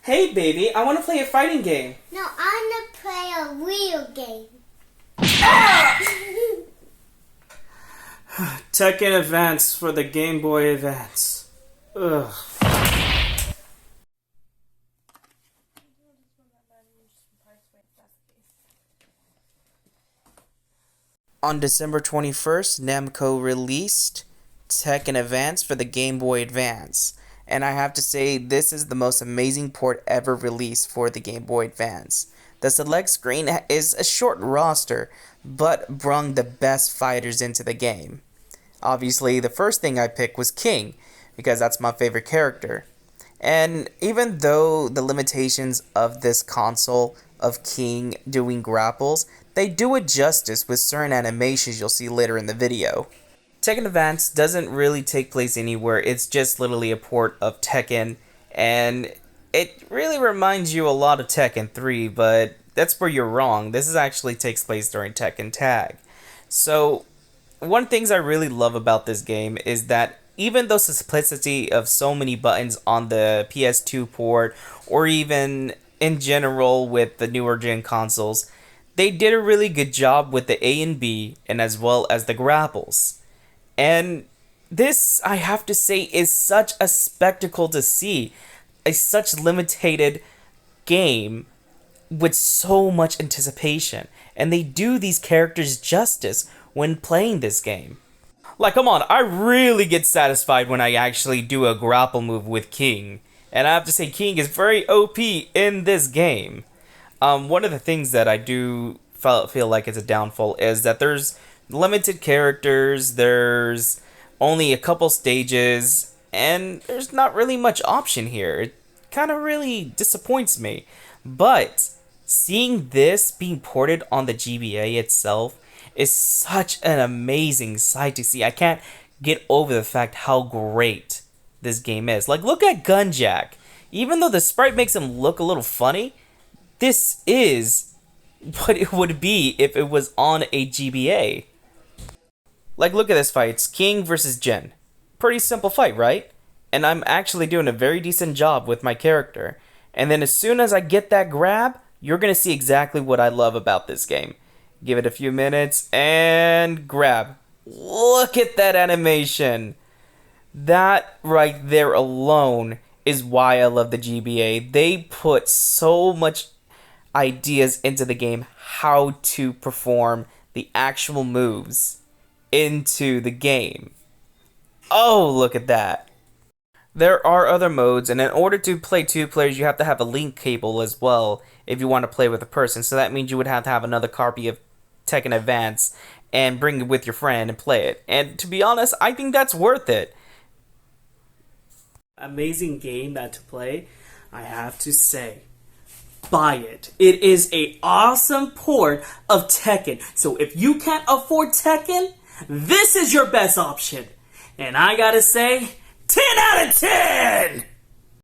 Hey, baby, I want to play a fighting game. No, I want to play a real game. Tekken Advance for the Game Boy Advance. Ugh. On December 21st, Namco released Tekken Advance for the Game Boy Advance. And I have to say, this is the most amazing port ever released for the Game Boy Advance. The select screen is a short roster, but brung the best fighters into the game. Obviously, the first thing I picked was King, because that's my favorite character. And even though the limitations of this console of King doing grapples, they do it justice with certain animations you'll see later in the video. Tekken Advance doesn't really take place anywhere, it's just literally a port of Tekken, and it really reminds you a lot of Tekken 3, but that's where you're wrong. This actually takes place during Tekken Tag. So, one of the things I really love about this game is that even though simplicity of so many buttons on the PS2 port, or even in general with the newer gen consoles, they did a really good job with the A and B, and as well as the grapples. And this, I have to say, is such a spectacle to see. Such limited game with so much anticipation. And they do these characters justice when playing this game. Like, come on, I really get satisfied when I actually do a grapple move with King. And I have to say, King is very OP in this game. One of the things that I do feel like is a downfall is that there's limited characters, there's only a couple stages, and there's not really much option here. It kind of really disappoints me. But seeing this being ported on the GBA itself is such an amazing sight to see. I can't get over the fact how great this game is. Like, look at Gunjack. Even though the sprite makes him look a little funny, this is what it would be if it was on a GBA. Like, look at this fight. It's King versus Jin. Pretty simple fight, right? And I'm actually doing a very decent job with my character. And then as soon as I get that grab, you're going to see exactly what I love about this game. Give it a few minutes and grab. Look at that animation. That right there alone is why I love the GBA. They put so much ideas into the game how to perform the actual moves into the game. Oh, look at that. There are other modes, and in order to play two players, you have to have a link cable as well if you want to play with a person. So that means you would have to have another copy of Tekken Advance and bring it with your friend and play it. And to be honest, I think that's worth it. Amazing game that to play, I have to say. Buy it. It is an awesome port of Tekken. So if you can't afford Tekken, this is your best option. And I gotta say, 10 out of 10!